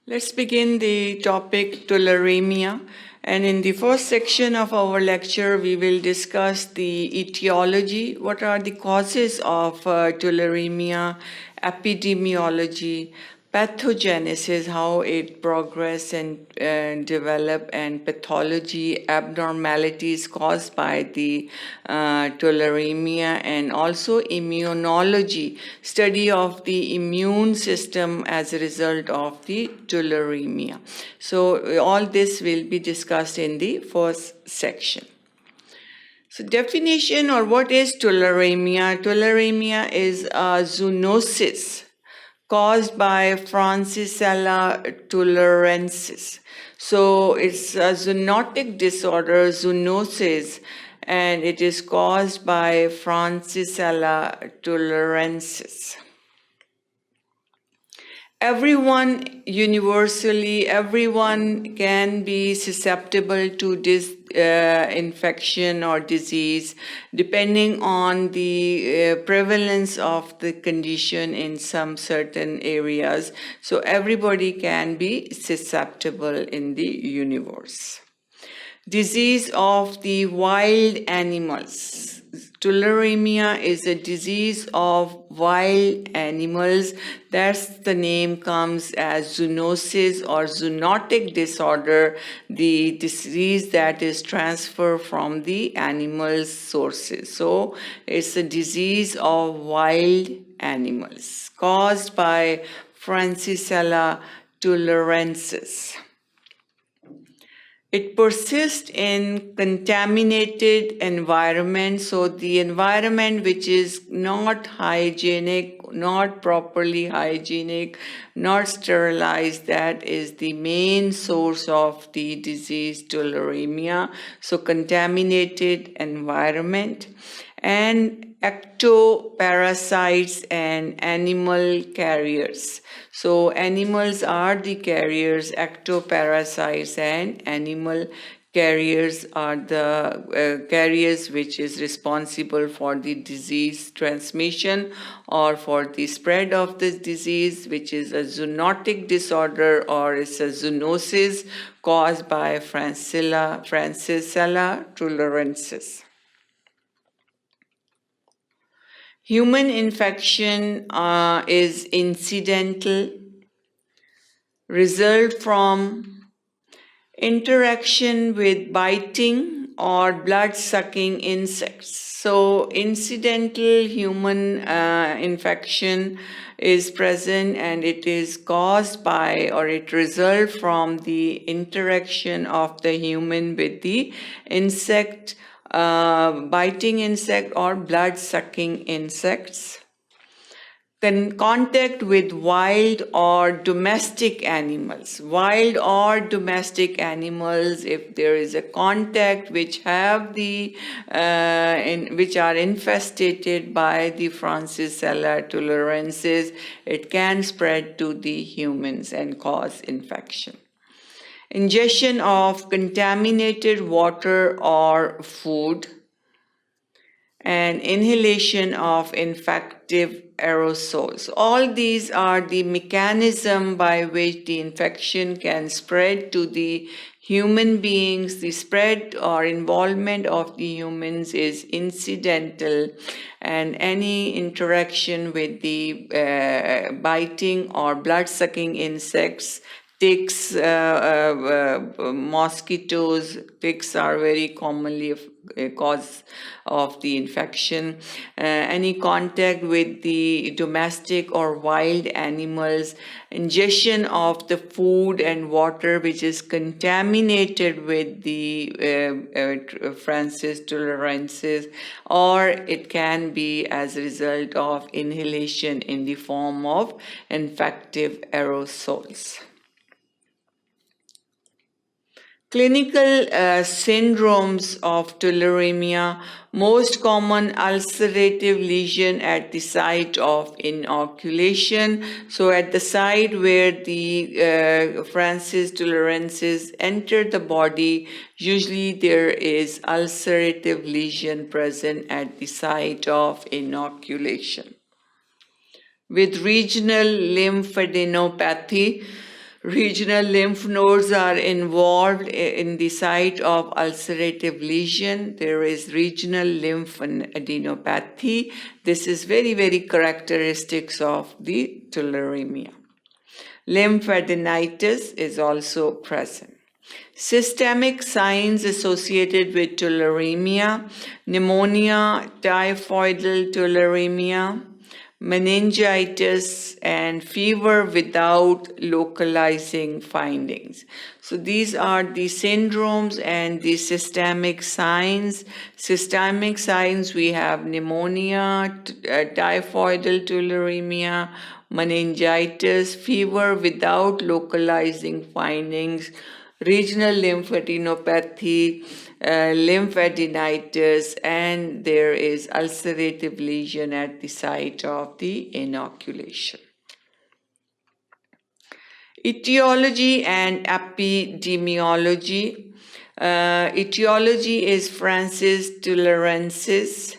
Let's begin the topic tularemia. And in the first section of our lecture, we will discuss the etiology. What are the causes of tularemia, epidemiology, pathogenesis, how it progress and develop, and pathology, abnormalities caused by the tularemia, and also immunology, study of the immune system as a result of the tularemia. So all this will be discussed in the first section. So definition, or what is tularemia? Tularemia is a zoonosis caused by Francisella tularensis. So it's a zoonotic disorder, zoonosis, and it is caused by Francisella tularensis. Everyone can be susceptible to this infection or disease depending on the prevalence of the condition in some certain areas. So everybody can be susceptible in the universe. Disease of the wild animals. Tularemia is a disease of wild animals. That's the name comes as zoonosis or zoonotic disorder, the disease that is transferred from the animal sources. So it's a disease of wild animals caused by Francisella tularensis. It persists in contaminated environment, so the environment which is not hygienic, not properly hygienic, not sterilized, that is the main source of the disease tularemia. So contaminated environment and ectoparasites and animal carriers. So animals are the carriers, ectoparasites and animal carriers are the carriers which is responsible for the disease transmission or for the spread of this disease, which is a zoonotic disorder or is a zoonosis caused by Francisella tularensis. Human infection is incidental, result from interaction with biting or blood-sucking insects. So incidental human infection is present and it is caused by or it results from the interaction of the human with the insect, biting insect or blood-sucking insects. Then contact with wild or domestic animals. Wild or domestic animals, if there is a contact which have the which are infested by the Francisella tularensis, it can spread to the humans and cause infection. Ingestion of contaminated water or food, and inhalation of infective aerosols. All these are the mechanism by which the infection can spread to the human beings. The spread or involvement of the humans is incidental, and any interaction with the biting or blood-sucking insects, ticks, mosquitoes, ticks are very commonly a cause of the infection. Any contact with the domestic or wild animals, ingestion of the food and water which is contaminated with the Francisella tularensis, or it can be as a result of inhalation in the form of infective aerosols. Clinical syndromes of tularemia, most common ulcerative lesion at the site of inoculation. So at the site where the Francisella tularensis enter the body, usually there is ulcerative lesion present at the site of inoculation. With regional lymphadenopathy, Regional lymph nodes are involved in the site of ulcerative lesion. There is regional lymphadenopathy. This is very, very characteristics of the tularemia. Lymphadenitis is also present. Systemic signs associated with tularemia: pneumonia, typhoidal tularemia, meningitis, and fever without localizing findings. So these are the syndromes and the systemic signs. Systemic signs, we have pneumonia, typhoidal tularemia, meningitis, fever without localizing findings, regional lymphadenopathy, lymphadenitis, and there is ulcerative lesion at the site of the inoculation. Etiology and epidemiology. Etiology is Francis tularensis.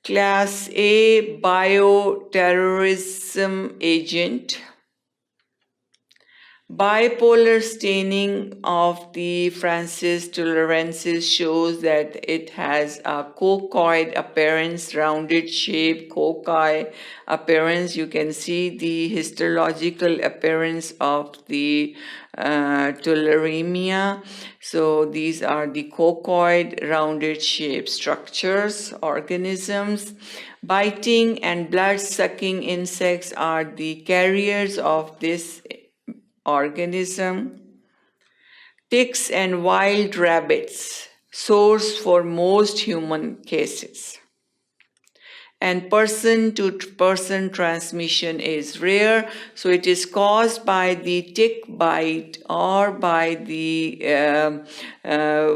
Class A, bioterrorism agent. Bipolar staining of the Francis tularensis shows that it has a cocoid appearance, rounded shape, cocci appearance. You can see the histological appearance of the tularemia. So these are the cocoid rounded shape structures, organisms. Biting and blood-sucking insects are the carriers of this organism. Ticks and wild rabbits, source for most human cases. And person-to-person transmission is rare, so it is caused by the tick bite or by the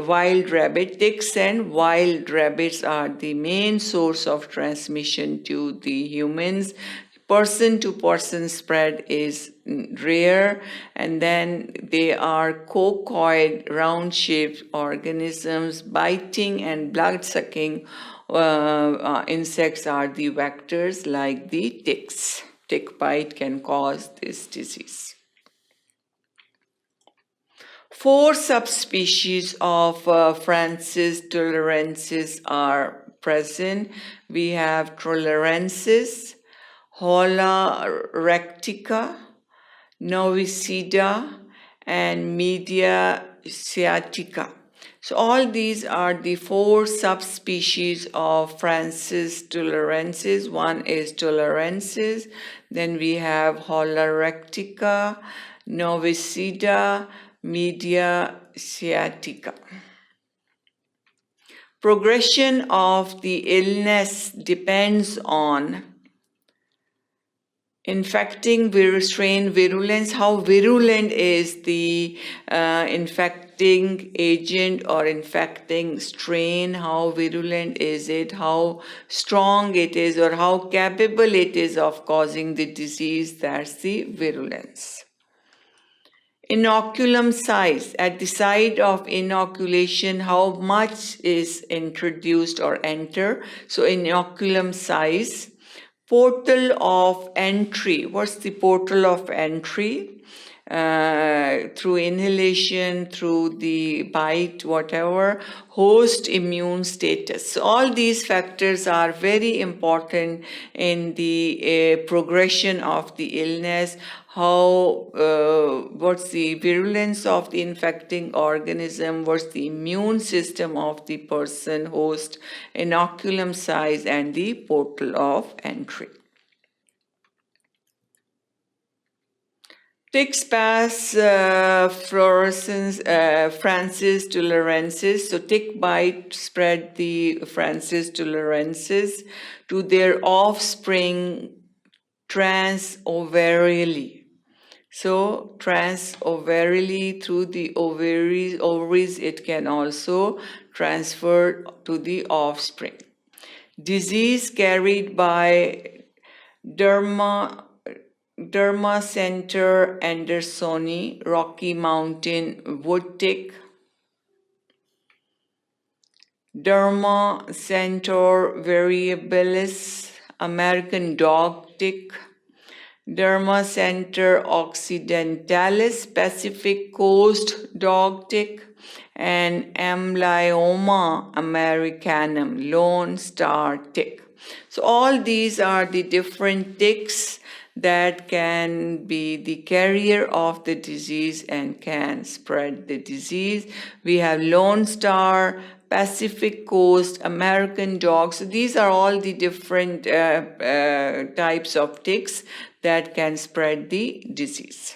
wild rabbit. Ticks and wild rabbits are the main source of transmission to the humans. Person-to-person spread is rare, and then they are cocoid, round-shaped organisms. Biting and blood-sucking insects are the vectors, like the ticks. Tick bite can cause this disease. 4 subspecies of Francis tularensis are present. We have tularensis, Hola rectica, novicida, and media sciatica. So all these are the 4 subspecies of Francis tularensis. One is tularensis, then we have Hola rectica, novicida, media sciatica. Progression of the illness depends on infecting strain virulence, how virulent is the infecting agent or infecting strain, how virulent is it, how strong it is, or how capable it is of causing the disease. That's the virulence. Inoculum size, at the site of inoculation, how much is introduced or enter. So inoculum size. Portal of entry. What's the portal of entry? Through inhalation, through the bite, whatever. Host immune status. So all these factors are very important in the progression of the illness. What's the virulence of the infecting organism, what's the immune system of the person, host, inoculum size, and the portal of entry. Ticks pass fluorescence, Francis tularensis. So tick bite spread the Francis tularensis to their offspring transovarially. So transovarially through the ovaries, it can also transfer to the offspring. Disease carried by Dermacentor andersoni, Rocky Mountain wood tick, Dermacentor variabilis, American dog tick, Dermacentor occidentalis, Pacific Coast dog tick, and Amblioma americanum, lone star tick. So all these are the different ticks that can be the carrier of the disease and can spread the disease. We have Lone Star, Pacific Coast, American dog. So these are all the different types of ticks that can spread the disease.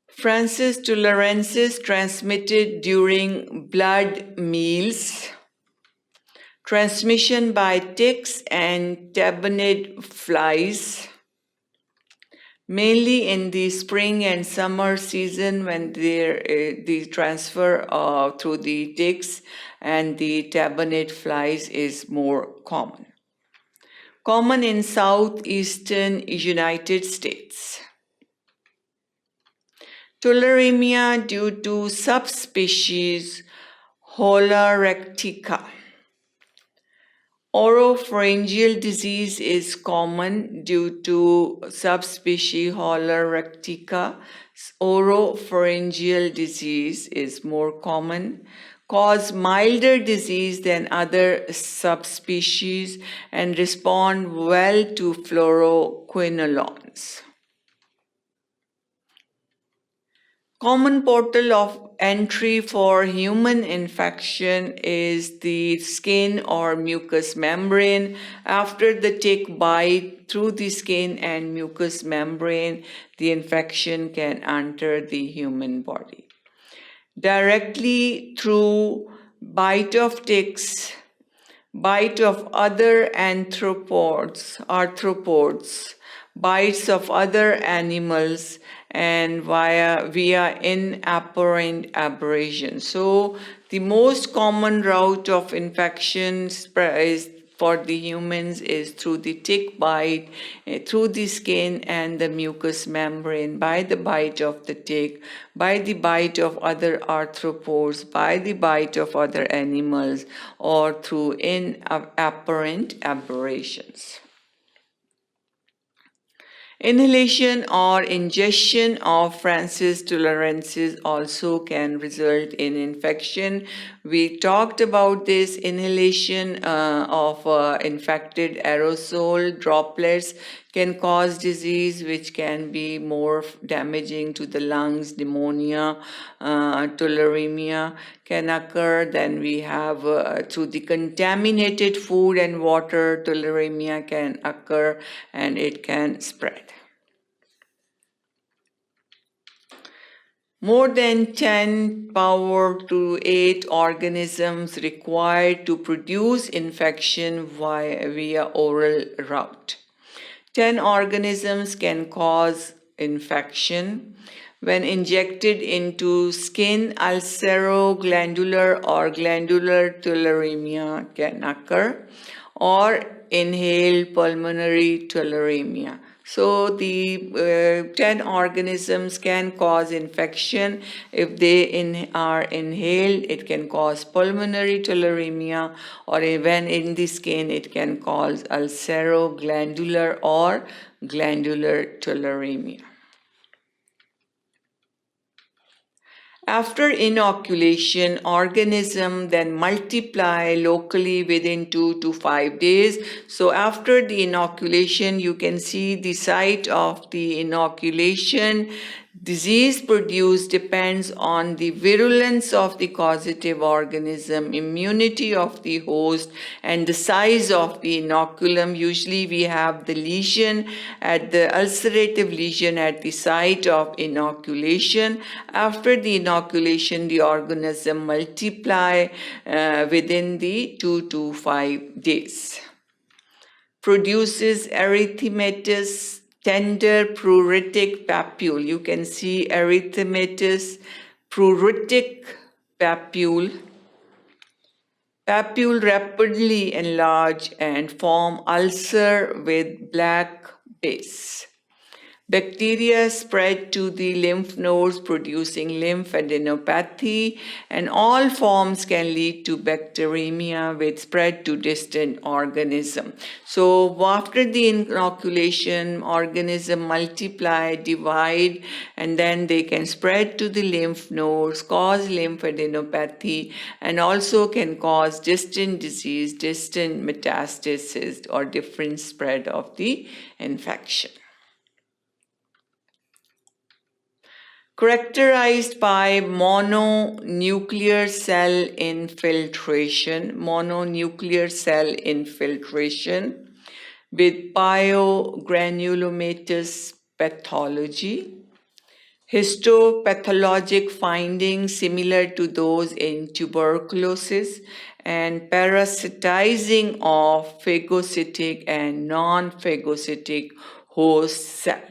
Francis tularensis transmitted during blood meals. Transmission by ticks and tabonid flies, mainly in the spring and summer season when the transfer through the ticks and the tabonid flies is more common. Common in southeastern United States. Tularemia due to subspecies Holarctica. Oropharyngeal disease is common due to subspecies Holarctica. Oropharyngeal disease is more common, cause milder disease than other subspecies and respond well to fluoroquinolones. Common portal of entry for human infection is the skin or mucous membrane. After the tick bite through the skin and mucous membrane, the infection can enter the human body. Directly through bite of ticks, bite of other arthropods, bites of other animals, and via inapparent abrasion. So the most common route of infection is for the humans is through the tick bite, through the skin and the mucous membrane, by the bite of the tick, by the bite of other arthropods, by the bite of other animals, or through inapparent aberrations. Inhalation or ingestion of Francis tularensis also can result in infection. We talked about this inhalation of infected aerosol droplets can cause disease which can be more damaging to the lungs. Pneumonia, tularemia can occur. Then we have through the contaminated food and water, tularemia can occur and it can spread. More than 10 power to 8 organisms required to produce infection via oral route. 10 organisms can cause infection. When injected into skin, ulceroglandular or glandular tularemia can occur, or inhaled pulmonary tularemia. So the 10 organisms can cause infection. If they are inhaled, it can cause pulmonary tularemia, or when in the skin, it can cause ulceroglandular or glandular tularemia. After inoculation, organisms then multiply locally within 2 to 5 days. So after the inoculation, you can see the site of the inoculation. Disease produced depends on the virulence of the causative organism, immunity of the host, and the size of the inoculum. Usually we have the lesion at the ulcerative lesion at the site of inoculation. After the inoculation, the organism multiply within the 2 to 5 days. Produces erythematous tender pruritic papule. You can see erythematous pruritic papule. Papule rapidly enlarge and form ulcer with black base. Bacteria spread to the lymph nodes, producing lymphadenopathy, and all forms can lead to bacteremia with spread to distant organism. So after the inoculation, organism multiply, divide, and then they can spread to the lymph nodes, cause lymphadenopathy, and also can cause distant disease, distant metastasis, or different spread of the infection. Characterized by mononuclear cell infiltration with biogranulomatous pathology, histopathologic findings similar to those in tuberculosis, and parasitizing of phagocytic and non-phagocytic host cell.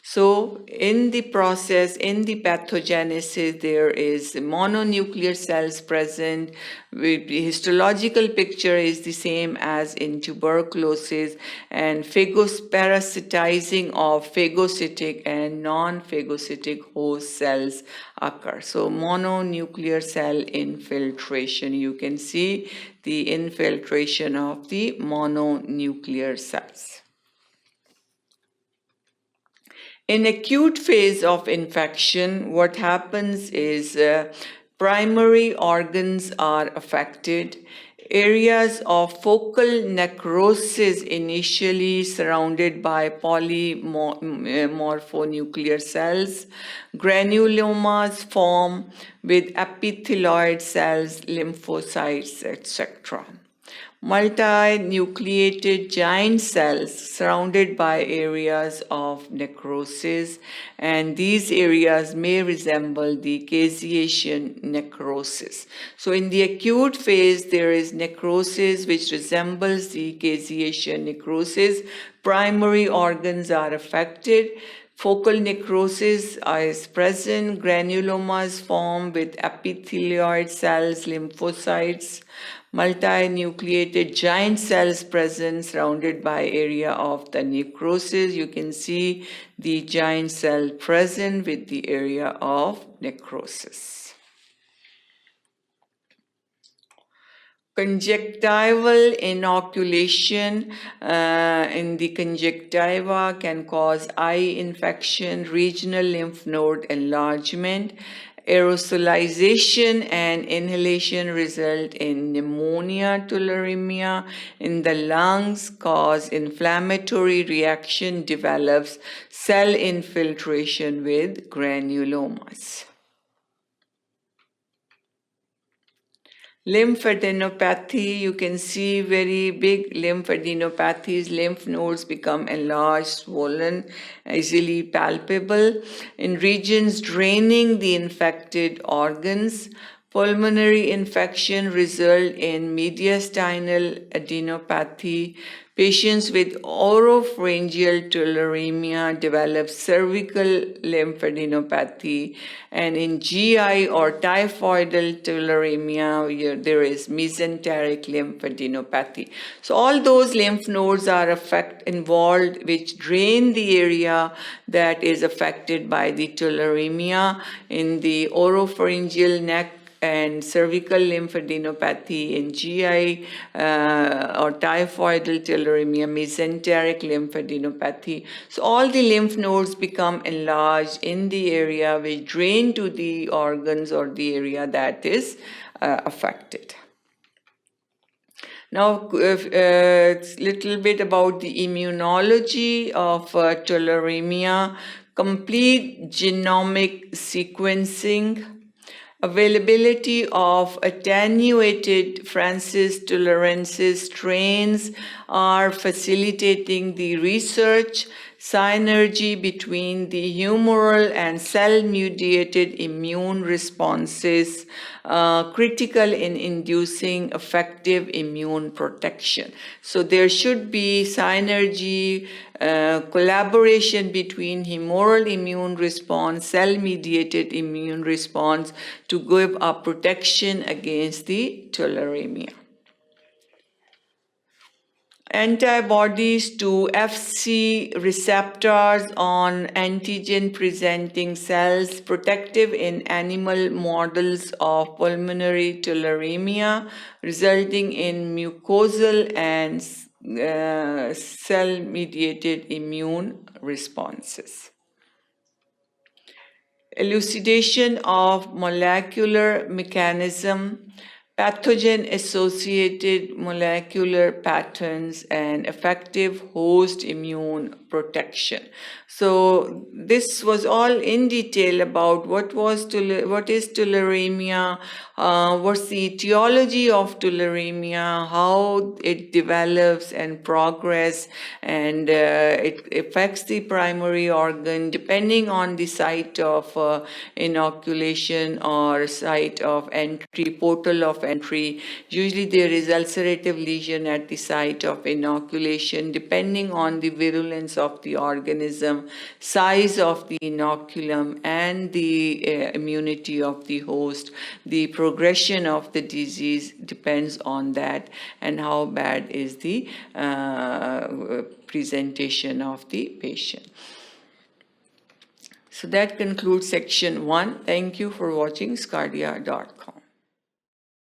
So in the process, in the pathogenesis, there is mononuclear cells present. The histological picture is the same as in tuberculosis, and parasitizing of phagocytic and non-phagocytic host cells occur. So mononuclear cell infiltration, you can see the infiltration of the mononuclear cells. In acute phase of infection, what happens is primary organs are affected. Areas of focal necrosis initially surrounded by polymorphonuclear cells. Granulomas form with epithelioid cells, lymphocytes, etc. Multinucleated giant cells surrounded by areas of necrosis, and these areas may resemble the caseation necrosis. So in the acute phase, there is necrosis which resembles the caseation necrosis. Primary organs are affected. Focal necrosis is present. Granulomas form with epithelioid cells, lymphocytes. Multinucleated giant cells present surrounded by area of the necrosis. You can see the giant cell present with the area of necrosis. Conjunctival inoculation in the conjunctiva can cause eye infection, regional lymph node enlargement. Aerosolization and inhalation result in pneumonia. Tularemia in the lungs cause inflammatory reaction, develops cell infiltration with granulomas. Lymphadenopathy, you can see very big lymphadenopathies. Lymph nodes become enlarged, swollen, easily palpable in regions draining the infected organs. Pulmonary infection result in mediastinal adenopathy. Patients with oropharyngeal tularemia develop cervical lymphadenopathy, and in GI or typhoidal tularemia, there is mesenteric lymphadenopathy. So all those lymph nodes are involved which drain the area that is affected by the tularemia. In the oropharyngeal neck and cervical lymphadenopathy, in GI or typhoidal tularemia, mesenteric lymphadenopathy. So all the lymph nodes become enlarged in the area which drain to the organs or the area that is affected. Now, a little bit about the immunology of tularemia. Complete genomic sequencing. Availability of attenuated Francis tularensis strains are facilitating the research. Synergy between the humoral and cell-mediated immune responses critical in inducing effective immune protection. So there should be synergy, collaboration between humoral immune response, cell-mediated immune response to give a protection against the tularemia. antibodies to Fc receptors on antigen presenting cells, protective in animal models of pulmonary tularemia, resulting in mucosal and cell mediated immune responses. Elucidation of molecular mechanism, pathogen-associated molecular patterns, and effective host immune protection. So this was all in detail about what is tularemia, what's the etiology of tularemia, how it develops and progress, and it affects the primary organ depending on the site of inoculation or site of entry, portal of entry. Usually there is ulcerative lesion at the site of inoculation depending on the virulence of the organism, size of the inoculum, and the immunity of the host. The progression of the disease depends on that, and how bad is the presentation of the patient. So that concludes section 1. Thank you for watching sqadia.com.